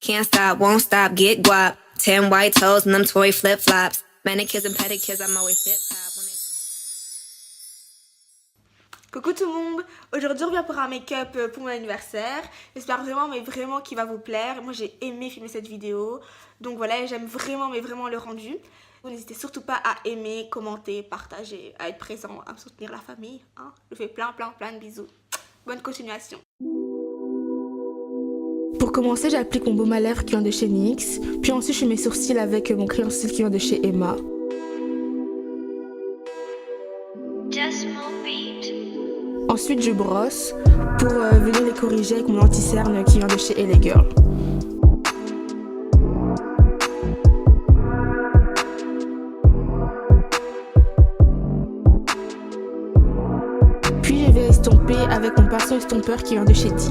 Can't stop, won't stop, get guap. 10 white toes and them Tory flip-flops. Manicures and pedicures, I'm always hip-hop. Coucou tout le monde, aujourd'hui on revient pour un make-up pour mon anniversaire. J'espère vraiment qu'il va vous plaire. Moi j'ai aimé filmer cette vidéo, donc voilà, j'aime vraiment le rendu. Donc n'hésitez surtout pas à aimer, commenter, partager, à être présent, à me soutenir la famille, hein. Je vous fais plein de bisous. Bonne continuation. Pour commencer, j'applique mon baume à lèvres qui vient de chez NYX. Puis ensuite je fais mes sourcils avec mon crayon cils qui vient de chez Emma. Ensuite, je brosse pour venir les corriger avec mon anti-cerne qui vient de chez LA Girl. Puis, je vais estomper avec mon pinceau estompeur qui vient de chez T.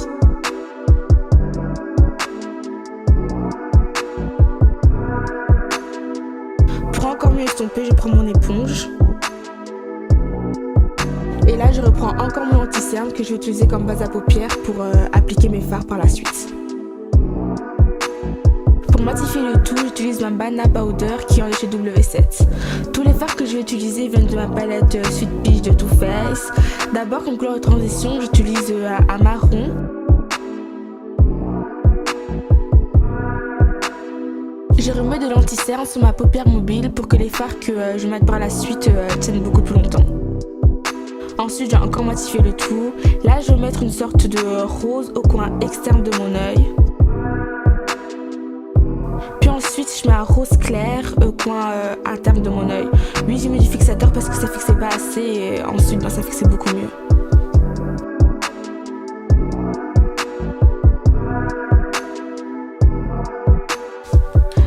Pour encore mieux estomper, je prends mon éponge. Et là, je reprends encore mon anti-cerne que je vais utiliser comme base à paupières pour appliquer mes fards par la suite. Pour matifier le tout, j'utilise ma Banana Powder qui vient de chez W7. Tous les fards que je vais utiliser viennent de ma palette Sweet Peach de Too Faced. D'abord, comme couleur de transition, j'utilise un marron. Je remets de l'anti-cerne sur ma paupière mobile pour que les fards que je mette par la suite tiennent beaucoup plus longtemps. Ensuite, j'ai encore matifié le tout. Là, je vais mettre une sorte de rose au coin externe de mon œil. Puis ensuite, je mets un rose clair au coin interne de mon œil. Oui, j'ai mis du fixateur parce que ça fixait pas assez et ensuite, ça fixait beaucoup mieux.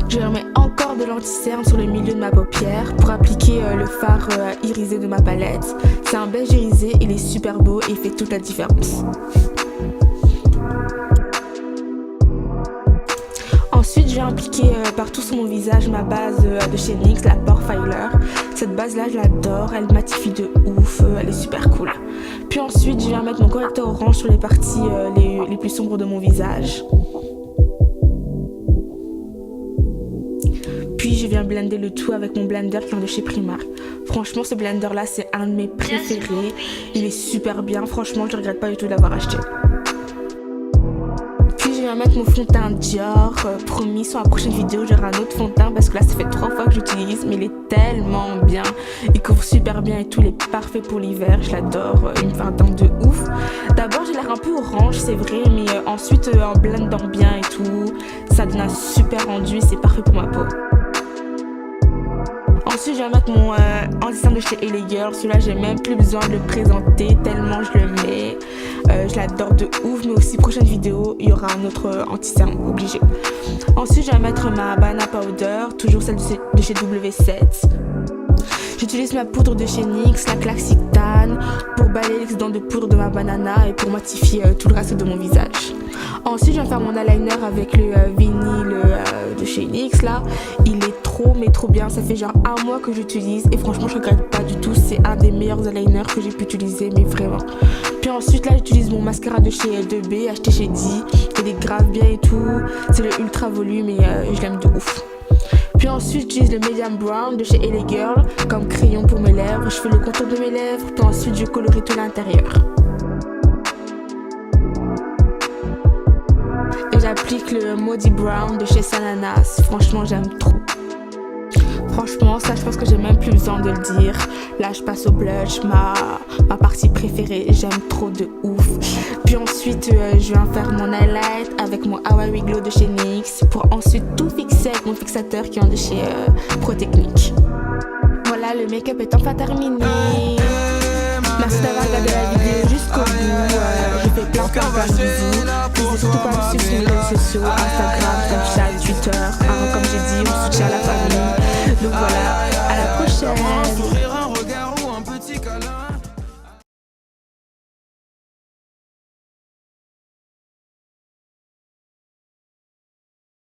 Je remets encore de l'anti-cerne sur le milieu de ma paupière pour appliquer le fard irisé de ma palette. C'est un beige irisé, il est super beau et il fait toute la différence. Ensuite, je vais appliquer partout sur mon visage ma base de chez NYX, la Pore Filer. Cette base-là, je l'adore, elle matifie de ouf, elle est super cool. Puis ensuite, je vais mettre mon correcteur orange sur les parties les plus sombres de mon visage. Puis je viens blender le tout avec mon blender qui vient de chez Primark. Franchement, ce blender là c'est un de mes préférés. Il est super bien, franchement je regrette pas du tout de l'avoir acheté. Puis je viens mettre mon fond de teint Dior. Promis, sur la prochaine vidéo j'aurai un autre fond de teint parce que là ça fait 3 fois que j'utilise. Mais il est tellement bien, il couvre super bien et tout, il est parfait pour l'hiver. Je l'adore, il me fait un teint de ouf. D'abord j'ai l'air un peu orange c'est vrai, mais ensuite en blendant bien et tout, ça donne un super rendu et c'est parfait pour ma peau. Ensuite, je vais mettre mon anti-cerne de chez LA Girl. Celui-là, j'ai même plus besoin de le présenter tellement je le mets. Je l'adore de ouf, mais aussi prochaine vidéo, il y aura un autre anti-cerne obligé. Ensuite, je vais mettre ma Banana Powder, toujours celle de chez W7. J'utilise ma poudre de chez NYX, la Classic Tan, pour balayer l'excédent de poudre de ma banana et pour matifier tout le reste de mon visage. Ensuite, je vais faire mon eyeliner avec le vinyle de chez NYX là. Il est trop bien, ça fait genre 1 mois que j'utilise et franchement je regrette pas du tout, c'est un des meilleurs eyeliners que j'ai pu utiliser, mais vraiment. Puis ensuite là j'utilise mon mascara de chez 2B, acheté chez D, il est grave bien et tout, c'est le ultra volume et je l'aime de ouf. Puis ensuite j'utilise le Medium Brown de chez LA Girl comme crayon pour mes lèvres, je fais le contour de mes lèvres, puis ensuite je colorie tout l'intérieur. Et j'applique le Maudit Brown de chez Sananas, franchement j'aime trop. Franchement, ça je pense que j'ai même plus besoin de le dire. Là je passe au blush, ma partie préférée, j'aime trop de ouf. Puis ensuite je viens faire mon highlight avec mon Hawaii Glow de chez NYX pour ensuite tout fixer avec mon fixateur qui vient de chez Pro Technique. Voilà, le make-up est enfin terminé. Merci d'avoir regardé la vidéo jusqu'au bout. Je fais plein de bisous. N'hésitez surtout pas à me suivre sur les réseaux sociaux, Instagram, Snapchat.